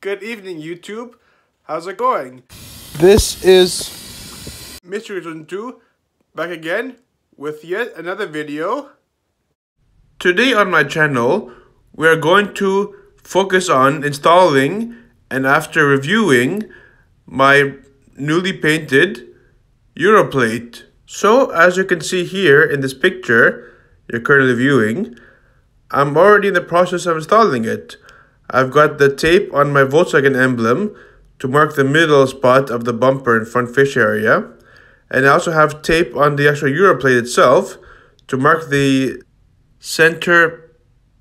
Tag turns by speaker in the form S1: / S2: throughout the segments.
S1: Good evening, YouTube. How's it going?
S2: This is
S1: Mr. 2 back again with yet another video. Today on my channel, we are going to focus on installing and after reviewing my newly painted Europlate. So as you can see here in this picture you're currently viewing, I'm already in the process of installing it. I've got the tape on my Volkswagen emblem to mark the middle spot of the bumper and front fascia area. And I also have tape on the actual Europlate itself to mark the center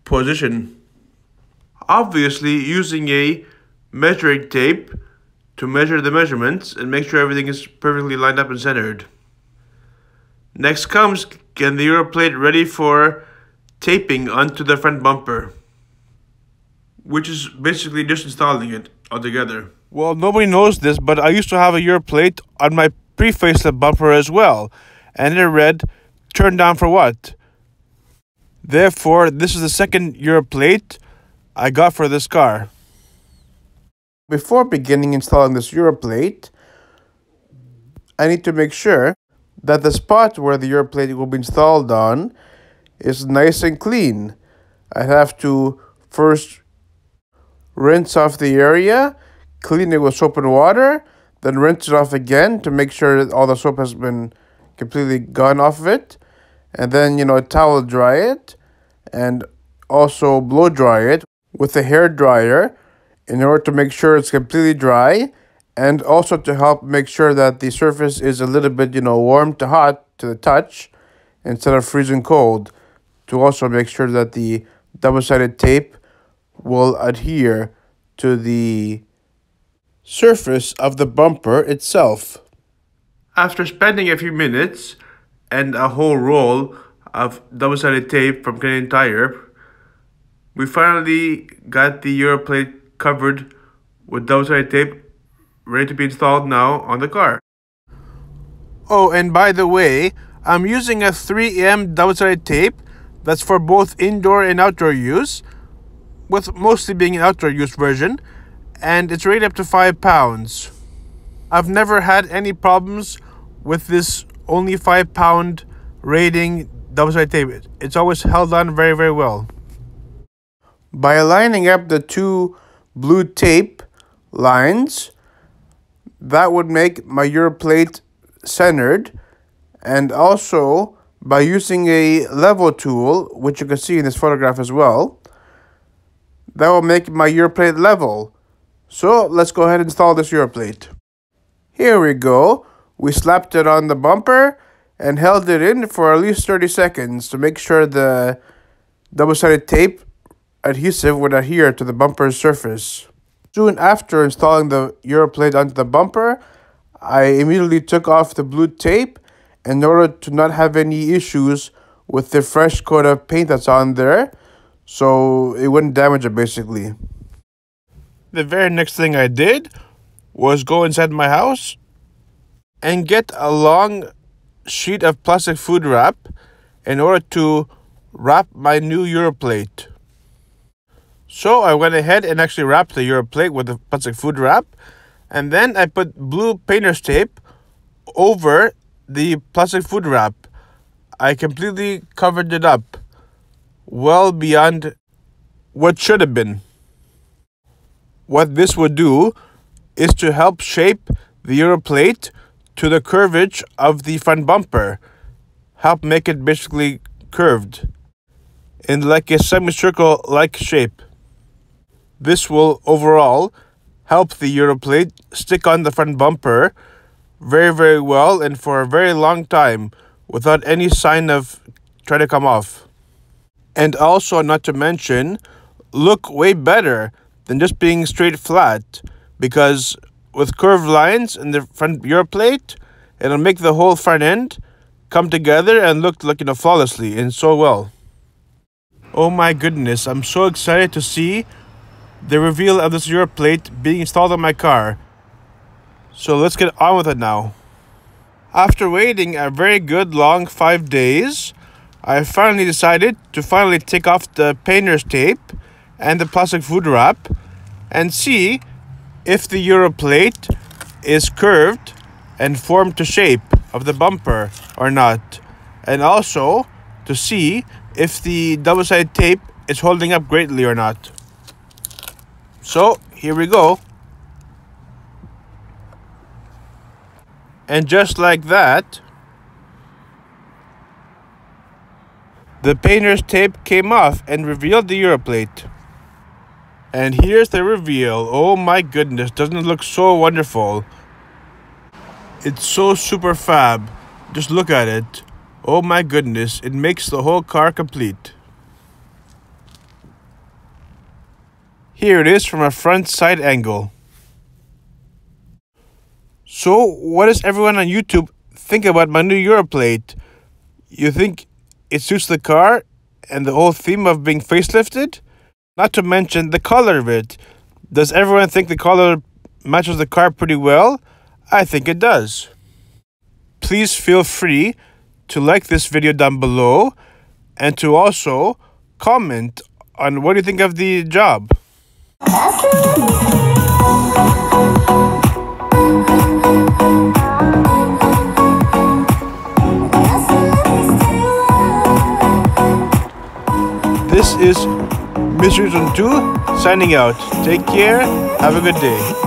S1: position. Obviously using a measuring tape to measure the measurements and make sure everything is perfectly lined up and centered. Next comes getting the Europlate ready for taping onto the front bumper, which is basically just installing it altogether.
S2: Well, nobody knows this, but I used to have a Europlate on my pre-facelift bumper as well, and it read, "Turn down for what?" Therefore, this is the second Europlate I got for this car. Before beginning installing this Europlate, I need to make sure that the spot where the Europlate will be installed on is nice and clean. I have to first rinse off the area, clean it with soap and water, then rinse it off again to make sure that all the soap has been completely gone off of it. And then, towel dry it and also blow dry it with a hair dryer in order to make sure it's completely dry, and also to help make sure that the surface is a little bit, warm to hot to the touch instead of freezing cold, to also make sure that the double-sided tape will adhere to the surface of the bumper itself.
S1: After spending a few minutes and a whole roll of double-sided tape from Canadian Tire, we finally got the Europlate covered with double-sided tape, ready to be installed now on the car.
S2: Oh, and by the way, I'm using a 3M double-sided tape that's for both indoor and outdoor use, with mostly being an outdoor use version, and it's rated up to 5 pounds. I've never had any problems with this only 5-pound rating double-sided tape. It's always held on very, very well. By lining up the two blue tape lines, that would make my Europlate centered, and also by using a level tool, which you can see in this photograph as well, that will make my Europlate level. So let's go ahead and install this Europlate. Here we go. We slapped it on the bumper and held it in for at least 30 seconds to make sure the double-sided tape adhesive would adhere to the bumper's surface. Soon after installing the Europlate onto the bumper, I immediately took off the blue tape in order to not have any issues with the fresh coat of paint that's on there, so it wouldn't damage it basically. The very next thing I did was go inside my house and get a long sheet of plastic food wrap in order to wrap my new Europlate. So I went ahead and actually wrapped the Europlate with the plastic food wrap, and then I put blue painter's tape over the plastic food wrap. I completely covered it up, well beyond what should have been. What this would do is to help shape the Europlate to the curvage of the front bumper, help make it basically curved in like a semicircle-like shape. This will overall help the Europlate stick on the front bumper very, very well and for a very long time without any sign of trying to come off. And also, not to mention, look way better than just being straight flat, because with curved lines in the front Europlate, it'll make the whole front end come together and look like, flawlessly and so well. Oh my goodness, I'm so excited to see the reveal of this Europlate being installed on my car. So let's get on with it now. After waiting a very good long 5 days, I finally decided to take off the painter's tape and the plastic food wrap and see if the Europlate is curved and formed to shape of the bumper or not, and also to see if the double-sided tape is holding up greatly or not. So here we go. And just like that, the painter's tape came off and revealed the Europlate. And here's the reveal. Oh my goodness, doesn't it look so wonderful? It's so super fab. Just look at it. Oh my goodness, it makes the whole car complete. Here it is from a front side angle. So, what does everyone on YouTube think about my new Europlate? You think it suits the car and the whole theme of being facelifted? Not to mention the color of it. Does everyone think the color matches the car pretty well? I think it does. Please feel free to like this video down below and to also comment on what you think of the job. This is Mr. 2 signing out. Take care. Have a good day.